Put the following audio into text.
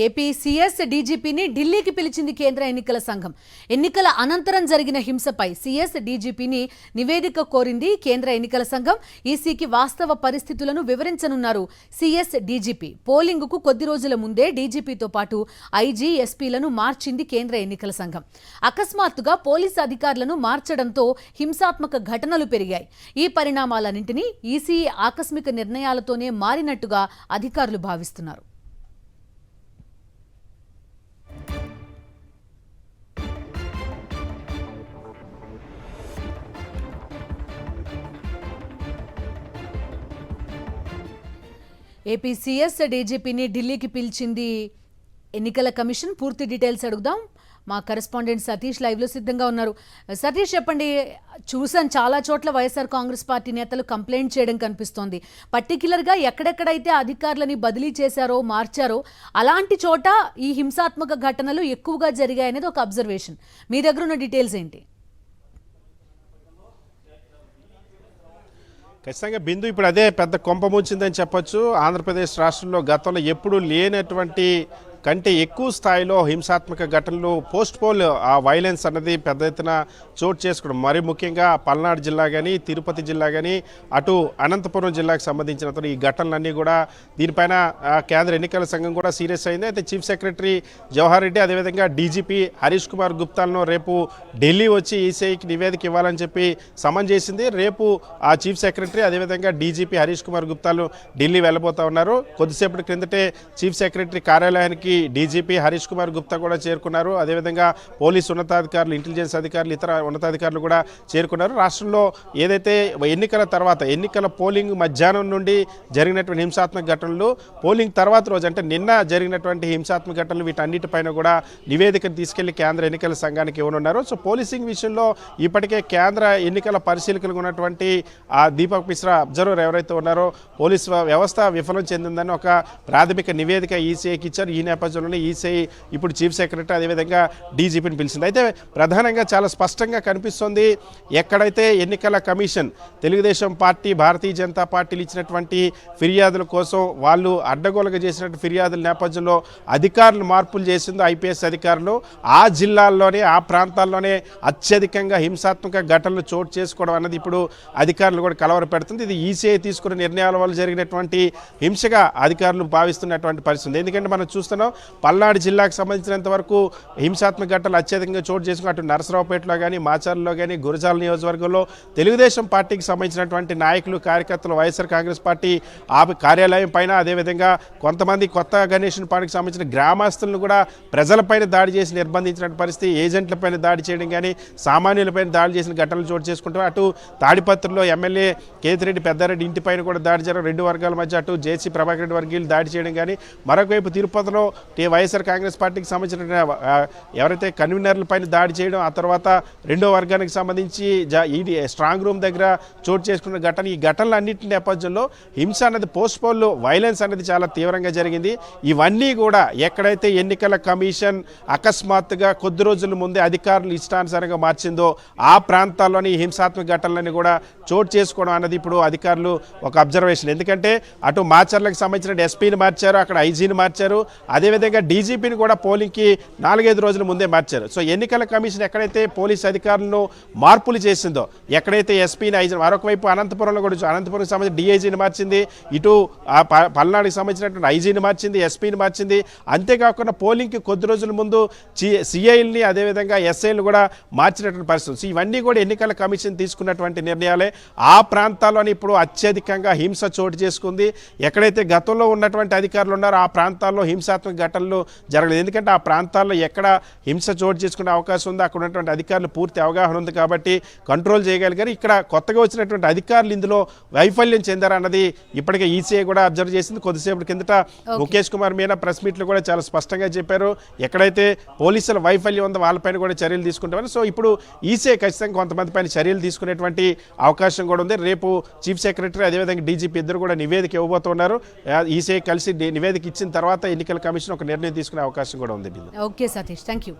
AP CS డీజీపీని ఢిల్లీకి పిలిచింది కేంద్ర ఎన్నికల సంఘం. ఎన్నికల అనంతరం జరిగిన హింసపై సీఎస్ డీజీపీని నివేదిక కోరింది కేంద్ర ఎన్నికల సంఘం. ఈసీకి వాస్తవ పరిస్థితులను వివరించనున్నారు సీఎస్ డీజీపీ. పోలింగుకు కొద్ది రోజుల ముందే డీజీపీతో పాటు ఐజీ, ఎస్పీలను మార్చింది కేంద్ర ఎన్నికల సంఘం. అకస్మాత్తుగా పోలీసు అధికారులను మార్చడంతో హింసాత్మక ఘటనలు పెరిగాయి. ఈ పరిణామాలన్నింటినీ ఈసీ ఆకస్మిక నిర్ణయాలతోనే మారినట్టుగా అధికారులు భావిస్తున్నారు. ఏపీ సీఎస్ డీజీపీని ఢిల్లీకి పిలిచింది ఎన్నికల కమిషన్. పూర్తి డీటెయిల్స్ అడుగుదాం. మా కరెస్పాండెంట్ సతీష్ లైవ్లో సిద్ధంగా ఉన్నారు. సతీష్, చెప్పండి. చూసాను చాలా చోట్ల వైఎస్ఆర్ కాంగ్రెస్ పార్టీ నేతలు కంప్లైంట్ చేయడం కనిపిస్తోంది. పర్టికులర్గా ఎక్కడెక్కడైతే అధికారులని బదిలీ చేశారో, మార్చారో అలాంటి చోట ఈ హింసాత్మక ఘటనలు ఎక్కువగా జరిగాయనేది ఒక అబ్జర్వేషన్. మీ దగ్గర ఉన్న డీటెయిల్స్ ఏంటి? ఖచ్చితంగా బిందు ఇప్పుడు అదే పెద్ద కొంప ముంచిందని చెప్పొచ్చు. ఆంధ్రప్రదేశ్ రాష్ట్రంలో గతంలో ఎప్పుడూ లేనటువంటి కంటే ఎక్కువ స్థాయిలో హింసాత్మక ఘటనలు, పోస్ట్ పోల్ ఆ వైలెన్స్ అన్నది పెద్ద ఎత్తున చోటు చేసుకోవడం. మరి ముఖ్యంగా పల్నాడు జిల్లా కానీ, తిరుపతి జిల్లా కానీ, అటు అనంతపురం జిల్లాకు సంబంధించిన ఈ ఘటనలన్నీ కూడా దీనిపైన కేంద్ర ఎన్నికల సంఘం కూడా సీరియస్ అయింది. అయితే చీఫ్ సెక్రటరీ జవహర్ రెడ్డి, అదేవిధంగా డీజీపీ హరీష్ కుమార్ గుప్తాలను రేపు ఢిల్లీ వచ్చి ఈసీఐకి నివేదిక ఇవ్వాలని చెప్పి సమన్ చేసింది. రేపు ఆ చీఫ్ సెక్రటరీ అదేవిధంగా డీజీపీ హరీష్ కుమార్ గుప్తాలు ఢిల్లీ వెళ్ళబోతా ఉన్నారు. కొద్దిసేపటి క్రిందటే చీఫ్ సెక్రటరీ కార్యాలయానికి డీజీపీ హరీష్ కుమార్ గుప్తా కూడా చేరుకున్నారు. అదేవిధంగా పోలీసు ఉన్నతాధికారులు, ఇంటెలిజెన్స్ అధికారులు, ఇతర ఉన్నతాధికారులు కూడా చేరుకున్నారు. రాష్ట్రంలో ఏదైతే ఎన్నికల తర్వాత ఎన్నికల పోలింగ్ మధ్యాహ్నం నుండి జరిగినటువంటి హింసాత్మక ఘటనలు, పోలింగ్ తర్వాత రోజు అంటే నిన్న జరిగినటువంటి హింసాత్మక ఘటనలు, వీటన్నిటిపైన కూడా నివేదికను తీసుకెళ్లి కేంద్ర ఎన్నికల సంఘానికి ఇవ్వనున్నారు. సో పోలీసింగ్ విషయంలో ఇప్పటికే కేంద్ర ఎన్నికల పరిశీలకులుగా ఉన్నటువంటి ఆ దీపక్ మిశ్రా అబ్జర్వర్ ఎవరైతే ఉన్నారో, పోలీసు వ్యవస్థ విఫలం చెందిందని ఒక ప్రాథమిక నివేదిక ఈసీఐకి ఇచ్చారు. ఈ నేపథ్యంలోనే ఈసీఐ ఇప్పుడు చీఫ్ సెక్రటరీ అదేవిధంగా డీజీపీని పిలిచింది. అయితే ప్రధానంగా చాలా స్పష్టంగా కనిపిస్తుంది, ఎక్కడైతే ఎన్నికల కమిషన్ తెలుగుదేశం పార్టీ, భారతీయ జనతా పార్టీలు ఇచ్చినటువంటి ఫిర్యాదుల కోసం వాళ్ళు అడ్డగోలుగా చేసినటువంటి ఫిర్యాదుల నేపథ్యంలో అధికారులు మార్పులు చేసిందో ఐపీఎస్ అధికారులు, ఆ జిల్లాల్లోనే, ఆ ప్రాంతాల్లోనే అత్యధికంగా హింసాత్మక ఘటనలు చోటు చేసుకోవడం అన్నది ఇప్పుడు అధికారులు కూడా కలవర పెడుతుంది. ఇది ఈసీఐ తీసుకున్న నిర్ణయాల వల్ల జరిగినటువంటి హింసగా అధికారులు భావిస్తున్నటువంటి పరిస్థితి. ఎందుకంటే మనం చూస్తున్నాం, పల్నాడు జిల్లాకు సంబంధించినంత వరకు హింసాత్మక ఘటనలు అత్యధికంగా చోటు చేసుకుని అటు నరసరావుపేటలో కానీ, మాచర్లలో కానీ, గురజాల నియోజకవర్గంలో తెలుగుదేశం పార్టీకి సంబంధించినటువంటి నాయకులు, కార్యకర్తలు, వైఎస్ఆర్ కాంగ్రెస్ పార్టీ ఆ కార్యాలయం పైన, అదేవిధంగా కొంతమంది కొత్త గణేషన్ పార్టీకి సంబంధించిన గ్రామస్తులను కూడా ప్రజలపైన దాడి చేసి నిర్బంధించిన పరిస్థితి, ఏజెంట్లపైన దాడి చేయడం కానీ, సామాన్యులపైన దాడి చేసిన ఘటనలు చోటు చేసుకుంటారు. అటు తాడిపత్రిలో ఎమ్మెల్యే కేతిరెడ్డి పెద్దారెడ్డి ఇంటిపైన కూడా దాడి చేయడం, రెండు వర్గాల మధ్య అటు జేసీ ప్రభాకర్ రెడ్డి వర్గీయులు దాడి చేయడం కానీ, మరొకవైపు తిరుపతిలో వైఎస్ఆర్ కాంగ్రెస్ పార్టీకి సంబంధించిన ఎవరైతే కన్వీనర్ల పైన దాడి చేయడం, ఆ తర్వాత రెండో వర్గానికి సంబంధించి ఈ స్ట్రాంగ్ రూమ్ దగ్గర చోటు చేసుకున్న ఘటన, ఈ ఘటనలు అన్నింటి నేపథ్యంలో హింస అనేది, పోస్ట్ పోల్ వైలెన్స్ అనేది చాలా తీవ్రంగా జరిగింది. ఇవన్నీ కూడా ఎక్కడైతే ఎన్నికల కమిషన్ అకస్మాత్తుగా కొద్ది రోజుల ముందే అధికారులు ఇష్టానుసారంగా మార్చిందో ఆ ప్రాంతాల్లోని హింసాత్మక ఘటనలని కూడా చోటు చేసుకోవడం అన్నది ఇప్పుడు అధికారులు ఒక అబ్జర్వేషన్. ఎందుకంటే అటు మాచర్లకు సంబంధించిన ఎస్పీని మార్చారు, అక్కడ ఐజీని మార్చారు, అదేవిధంగా డీజీపీని కూడా పోలింగ్కి 4-5 రోజుల ముందే మార్చారు. సో ఎన్నికల కమిషన్ ఎక్కడైతే పోలీస్ అధికారులను మార్పులు చేసిందో, ఎక్కడైతే ఎస్పీని, ఐజీ, మరొక వైపు అనంతపురంలో కూడా అనంతపురంకి సంబంధించిన డీఐజీని మార్చింది, ఇటు పల్నాడుకి సంబంధించినటువంటి ఐజీని మార్చింది, ఎస్పీని మార్చింది. అంతేకాకుండా పోలింగ్కి కొద్ది రోజుల ముందు సిఐల్ని అదేవిధంగా ఎస్ఐలు కూడా మార్చినటువంటి పరిస్థితి. సో ఇవన్నీ కూడా ఎన్నికల కమిషన్ తీసుకున్నటువంటి నిర్ణయాలే. ఆ ప్రాంతాల్లోని ఇప్పుడు అత్యధికంగా హింస చోటు చేసుకుంది. ఎక్కడైతే గతంలో ఉన్నటువంటి అధికారులు ఉన్నారో ఆ ప్రాంతాల్లో హింసాత్మక ఘటనలు జరగలేదు. ఎందుకంటే ఆ ప్రాంతాల్లో ఎక్కడ హింస చోటు చేసుకునే అవకాశం ఉందో అక్కడ ఉన్నటువంటి అధికారులు పూర్తి అవగాహన ఉంది కాబట్టి కంట్రోల్ చేయగలిగారు. ఇక్కడ కొత్తగా వచ్చినటువంటి అధికారులు ఇందులో వైఫల్యం చెందారన్నది ఇప్పటికే ఈసీఐ కూడా అబ్జర్వ్ చేసింది. కొద్దిసేపటి కిందట ముఖేష్ కుమార్ మీనా ప్రెస్ మీట్లు కూడా చాలా స్పష్టంగా చెప్పారు, ఎక్కడైతే పోలీసుల వైఫల్యం ఉందో వాళ్ళపైన కూడా చర్యలు తీసుకుంటామని. సో ఇప్పుడు ఈసీఐ ఖచ్చితంగా కొంతమంది పైన చర్యలు తీసుకునేటువంటి అవకాశం కూడా ఉంది. రేపు చీఫ్ సెక్రటరీ అదేవిధంగా డీజీపీ ఇద్దరు కూడా నివేదిక ఇవ్వబోతున్నారు. ఈసీఐ కలిసి నివేదిక ఇచ్చిన తర్వాత ఎన్నికల కమిషన్ ఒక నిర్ణయం తీసుకునే అవకాశం కూడా ఉంది. Okay Satish, thank you.